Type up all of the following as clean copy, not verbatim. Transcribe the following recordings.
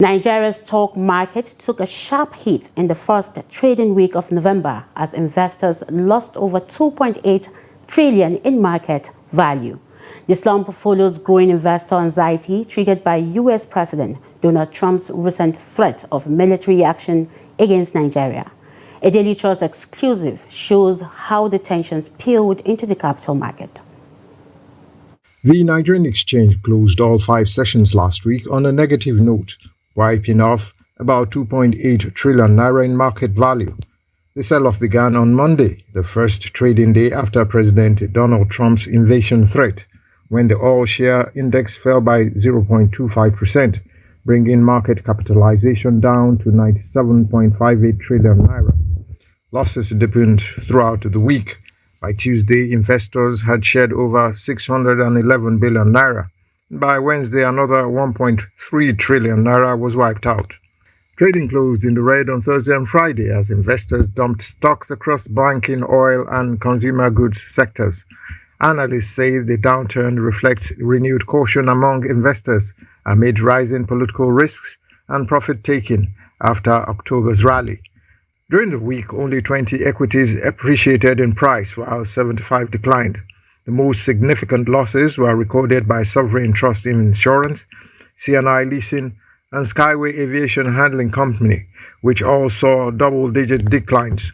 Nigeria's stock market took a sharp hit in the first trading week of November as investors lost over 2.8 trillion in market value. The slump follows growing investor anxiety triggered by U.S. President Donald Trump's recent threat of military action against Nigeria. A Daily Trust exclusive shows how the tensions peeled into the capital market. The Nigerian exchange closed all 5 sessions last week on a negative note, wiping off about 2.8 trillion naira in market value. The sell-off began on Monday, the first trading day after President Donald Trump's invasion threat, when the all-share index fell by 0.25%, bringing market capitalization down to 97.58 trillion naira. Losses deepened throughout the week. By Tuesday, investors had shed over 611 billion naira. By Wednesday, another 1.3 trillion naira was wiped out. Trading closed in the red on Thursday and Friday as investors dumped stocks across banking, oil, and consumer goods sectors. Analysts say the downturn reflects renewed caution among investors amid rising political risks and profit-taking after October's rally. During the week, only 20 equities appreciated in price, while 75 declined. The most significant losses were recorded by Sovereign Trust in Insurance, CNI Leasing, and Skyway Aviation Handling Company, which all saw double-digit declines.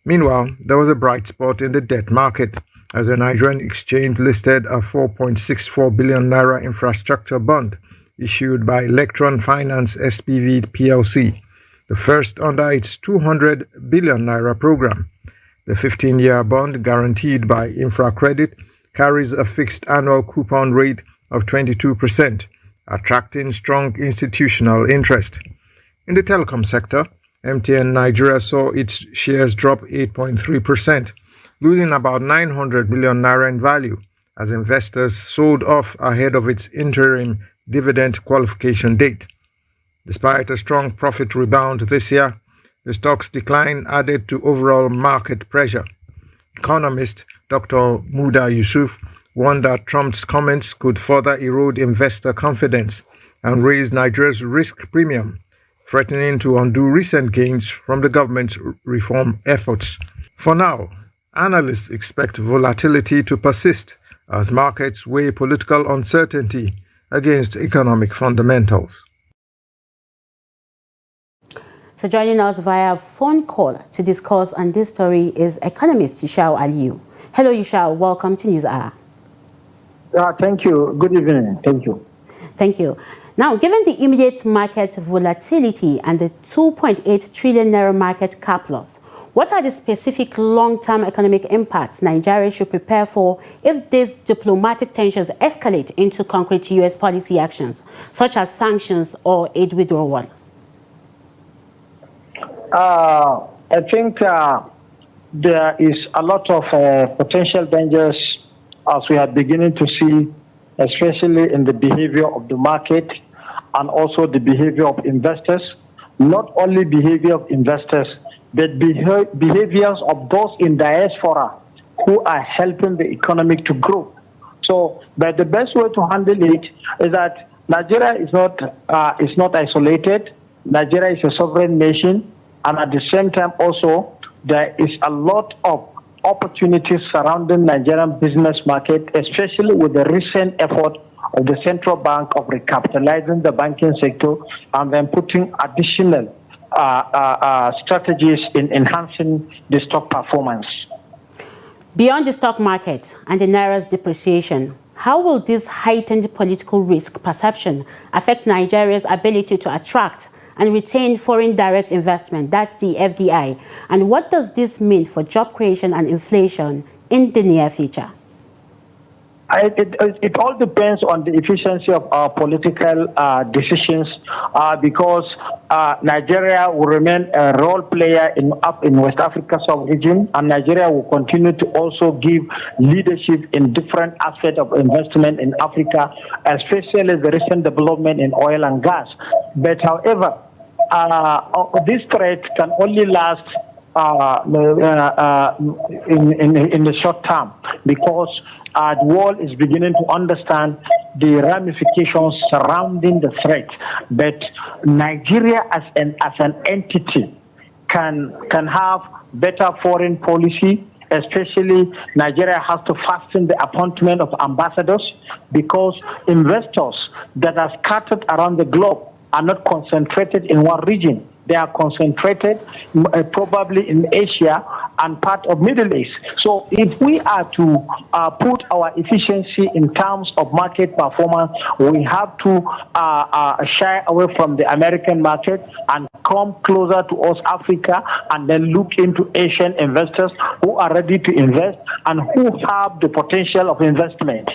Meanwhile, there was a bright spot in the debt market, as the Nigerian exchange listed a 4.64 billion naira infrastructure bond issued by Electron Finance SPV PLC, the first under its 200 billion naira program. The 15-year bond, guaranteed by InfraCredit, carries a fixed annual coupon rate of 22%, attracting strong institutional interest. In the telecom sector, MTN Nigeria saw its shares drop 8.3%, losing about 900 million naira in value, as investors sold off ahead of its interim dividend qualification date. Despite a strong profit rebound this year, the stock's decline added to overall market pressure. Economist Dr. Muda Yusuf warned that Trump's comments could further erode investor confidence and raise Nigeria's risk premium, threatening to undo recent gains from the government's reform efforts. For now, analysts expect volatility to persist as markets weigh political uncertainty against economic fundamentals. So joining us via phone call to discuss on this story is economist Yushau Aliyu. Hello, Yushau. Welcome to News Hour. Thank you. Good evening. Thank you. Thank you. Now, given the immediate market volatility and the 2.8 trillion naira market cap loss, what are the specific long-term economic impacts Nigeria should prepare for if these diplomatic tensions escalate into concrete U.S. policy actions, such as sanctions or aid withdrawal? I think there is a lot of potential dangers as we are beginning to see, especially in the behavior of the market and also the behavior of investors. Not only behavior of investors, but behaviors of those in diaspora who are helping the economy to grow. So, but the best way to handle it is that Nigeria is not isolated. Nigeria is a sovereign nation. And at the same time also, there is a lot of opportunities surrounding Nigerian business market, especially with the recent effort of the central bank of recapitalizing the banking sector and then putting additional strategies in enhancing the stock performance. Beyond the stock market and the naira's depreciation, how will this heightened political risk perception affect Nigeria's ability to attract and retain foreign direct investment, that's the FDI? And what does this mean for job creation and inflation in the near future? It all depends on the efficiency of our political decisions because Nigeria will remain a role player in West Africa sub-region, and Nigeria will continue to also give leadership in different aspects of investment in Africa, especially the recent development in oil and gas. But however, this threat can only last in the short term, because the world is beginning to understand the ramifications surrounding the threat. But Nigeria as an entity can have better foreign policy. Especially, Nigeria has to fasten the appointment of ambassadors, because investors that are scattered around the globe are not concentrated in one region. They are concentrated probably in Asia and part of Middle East. So if we are to put our efficiency in terms of market performance, we have to shy away from the American market and come closer to us, Africa, and then look into Asian investors who are ready to invest and who have the potential of investment.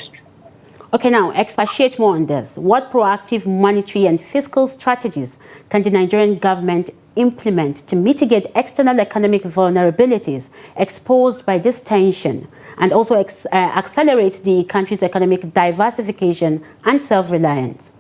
Okay, now expatiate more on this. What proactive monetary and fiscal strategies can the Nigerian government implement to mitigate external economic vulnerabilities exposed by this tension, and also accelerate the country's economic diversification and self-reliance?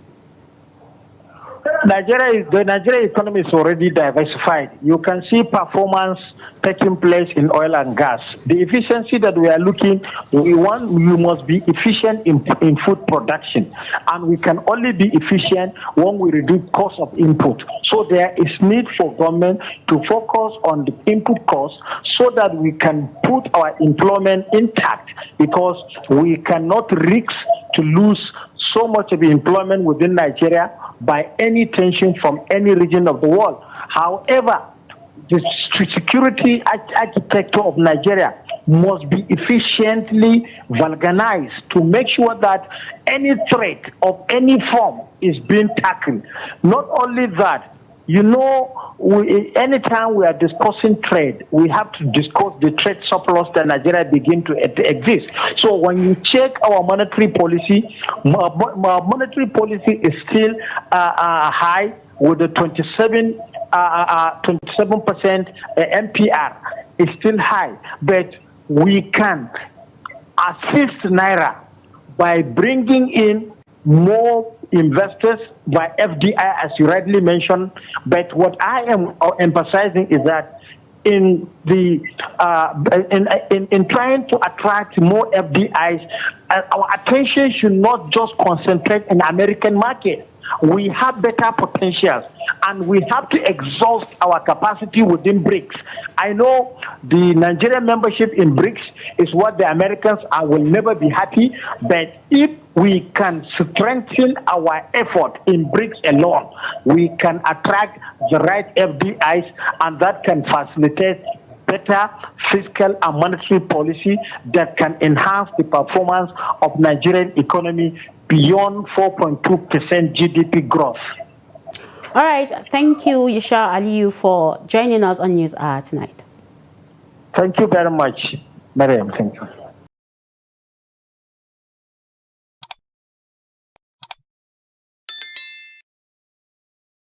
The Nigerian economy is already diversified. You can see performance taking place in oil and gas. The efficiency that we are looking, we must be efficient in food production, and we can only be efficient when we reduce cost of input. So there is need for government to focus on the input cost so that we can put our employment intact, because we cannot risk to lose so much of the employment within Nigeria by any tension from any region of the world. However, the security architecture of Nigeria must be efficiently vulcanized to make sure that any threat of any form is being tackled. Not only that, you know, anytime we are discussing trade, we have to discuss the trade surplus that Nigeria begin to exist. So when you check our monetary policy, monetary policy is still high with the 27% MPR is still high, but we can assist Naira by bringing in more investors by FDI, as you rightly mentioned. But what I am emphasizing is that in trying to attract more FDIs, our attention should not just concentrate in the American market. We have better potentials, and we have to exhaust our capacity within BRICS. I know the Nigerian membership in BRICS is what the Americans will never be happy, but if we can strengthen our effort in BRICS alone, we can attract the right FDIs, and that can facilitate better fiscal and monetary policy that can enhance the performance of Nigerian economy beyond 4.2% GDP growth. All right. Thank you, Yusha Aliyu, for joining us on News Hour tonight. Thank you very much, Mariam. Thank you.